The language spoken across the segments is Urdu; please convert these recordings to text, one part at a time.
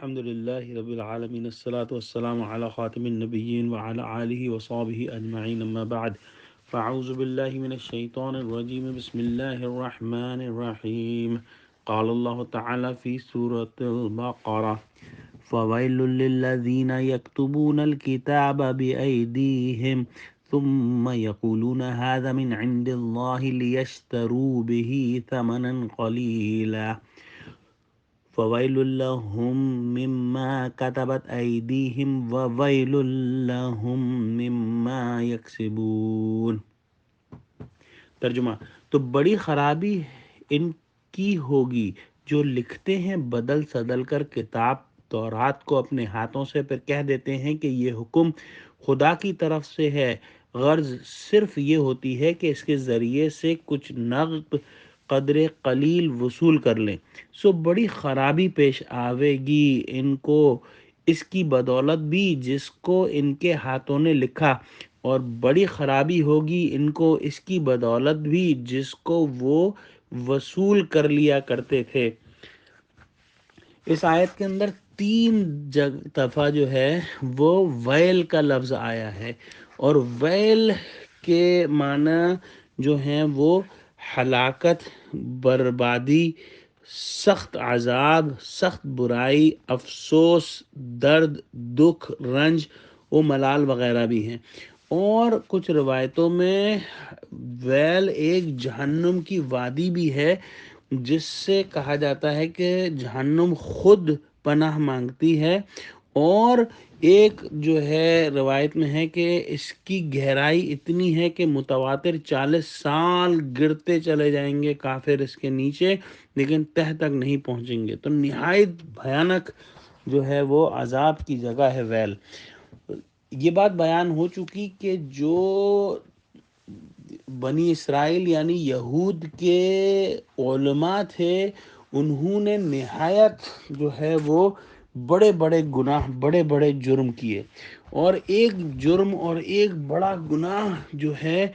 الحمد لله رب العالمين الصلاة والسلام على خاتم النبيين وعلى آله وصحبه أجمعين أما بعد فأعوذ بالله من الشيطان الرجيم بسم الله الرحمن الرحيم قال الله تعالى في سورة البقرة فويل للذين يكتبون الكتاب بأيديهم ثم يقولون هذا من عند الله ليشتروا به ثمنا قليلا فويل لهم مما كتبت أيديهم وويل لهم مما يكسبون۔ ترجمہ، تو بڑی خرابی ان کی ہوگی جو لکھتے ہیں بدل سدل کر کتاب تورات کو اپنے ہاتھوں سے، پھر کہہ دیتے ہیں کہ یہ حکم خدا کی طرف سے ہے، غرض صرف یہ ہوتی ہے کہ اس کے ذریعے سے کچھ نقد قدر قلیل وصول کر لیں۔ سو بڑی خرابی پیش آوے گی ان کو اس کی بدولت بھی جس کو ان کے ہاتھوں نے لکھا، اور بڑی خرابی ہوگی ان کو اس کی بدولت بھی جس کو وہ وصول کر لیا کرتے تھے۔ اس آیت کے اندر 3 دفعہ جو ہے وہ ویل کا لفظ آیا ہے، اور ویل کے معنی جو ہیں وہ ہلاکت، بربادی، سخت عذاب، سخت برائی، افسوس، درد، دکھ، رنج و ملال وغیرہ بھی ہیں۔ اور کچھ روایتوں میں ویل ایک جہنم کی وادی بھی ہے، جس سے کہا جاتا ہے کہ جہنم خود پناہ مانگتی ہے، اور ایک جو ہے روایت میں ہے کہ اس کی گہرائی اتنی ہے کہ متواتر 40 سال گرتے چلے جائیں گے کافر اس کے نیچے، لیکن تہ تک نہیں پہنچیں گے۔ تو نہایت بھیانک جو ہے وہ عذاب کی جگہ ہے ویل۔ یہ بات بیان ہو چکی کہ جو بنی اسرائیل یعنی یہود کے علماء تھے، انہوں نے نہایت جو ہے وہ بڑے بڑے گناہ، بڑے بڑے جرم کیے، اور ایک جرم اور ایک بڑا گناہ جو ہے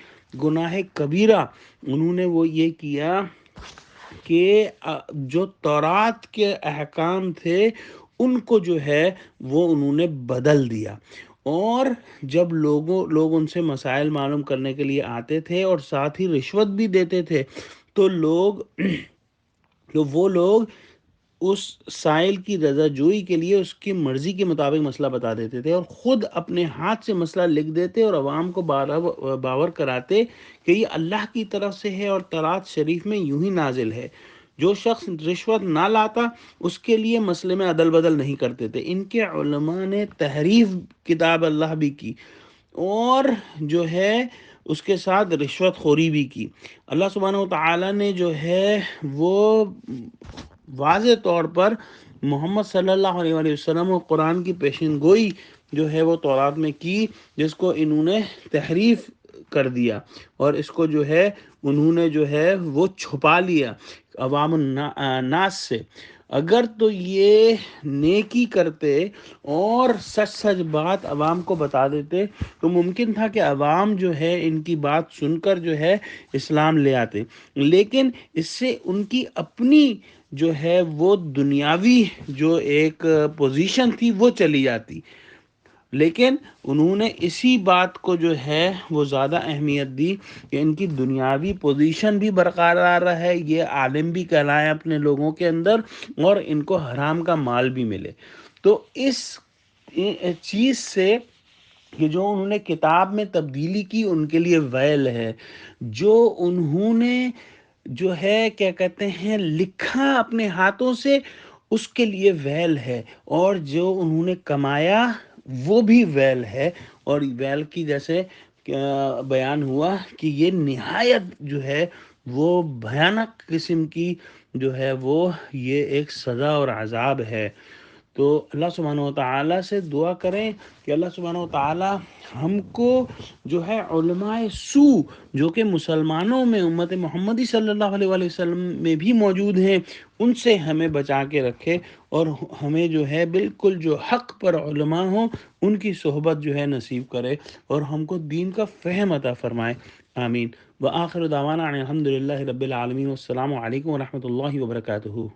گناہ کبیرہ انہوں نے وہ یہ کیا کہ جو تورات کے احکام تھے ان کو جو ہے وہ انہوں نے بدل دیا، اور جب لوگ ان سے مسائل معلوم کرنے کے لیے آتے تھے اور ساتھ ہی رشوت بھی دیتے تھے، تو وہ لوگ اس سائل کی رضا جوئی کے لیے اس کی مرضی کے مطابق مسئلہ بتا دیتے تھے، اور خود اپنے ہاتھ سے مسئلہ لکھ دیتے اور عوام کو باور کراتے کہ یہ اللہ کی طرف سے ہے اور تورات شریف میں یوں ہی نازل ہے۔ جو شخص رشوت نہ لاتا اس کے لیے مسئلے میں عدل بدل نہیں کرتے تھے۔ ان کے علماء نے تحریف کتاب اللہ بھی کی، اور جو ہے اس کے ساتھ رشوت خوری بھی کی۔ اللہ سبحانہ وتعالی نے جو ہے وہ واضح طور پر محمد صلی اللہ علیہ وآلہ وسلم و قرآن کی پیشن گوئی جو ہے وہ تورات میں کی، جس کو انہوں نے تحریف کر دیا، اور اس کو جو ہے انہوں نے جو ہے وہ چھپا لیا عوام الناس سے۔ اگر تو یہ نیکی کرتے اور سچ سچ بات عوام کو بتا دیتے تو ممکن تھا کہ عوام جو ہے ان کی بات سن کر جو ہے اسلام لے آتے، لیکن اس سے ان کی اپنی جو ہے وہ دنیاوی جو ایک پوزیشن تھی وہ چلی جاتی۔ لیکن انہوں نے اسی بات کو جو ہے وہ زیادہ اہمیت دی کہ ان کی دنیاوی پوزیشن بھی برقرار رہے، یہ عالم بھی کہلائے اپنے لوگوں کے اندر، اور ان کو حرام کا مال بھی ملے۔ تو اس چیز سے کہ جو انہوں نے کتاب میں تبدیلی کی ان کے لیے ویل ہے، جو انہوں نے جو ہے کیا کہتے ہیں لکھا اپنے ہاتھوں سے اس کے لیے ویل ہے، اور جو انہوں نے کمایا وہ بھی ویل ہے۔ اور ویل کی جیسے بیان ہوا کہ یہ نہایت جو ہے وہ بھیانک قسم کی جو ہے وہ یہ ایک سزا اور عذاب ہے۔ تو اللہ سبحانہ وتعالی سے دعا کریں کہ اللہ سبحانہ وتعالی ہم کو جو ہے علماء سو جو کہ مسلمانوں میں امت محمدی صلی اللہ علیہ وآلہ وسلم میں بھی موجود ہیں، ان سے ہمیں بچا کے رکھے، اور ہمیں جو ہے بالکل جو حق پر علماء ہوں ان کی صحبت جو ہے نصیب کرے، اور ہم کو دین کا فہم عطا فرمائے۔ آمین۔ وآخر دعوانا الحمد للہ رب العالمین، والسلام علیکم ورحمۃ اللہ وبرکاتہ۔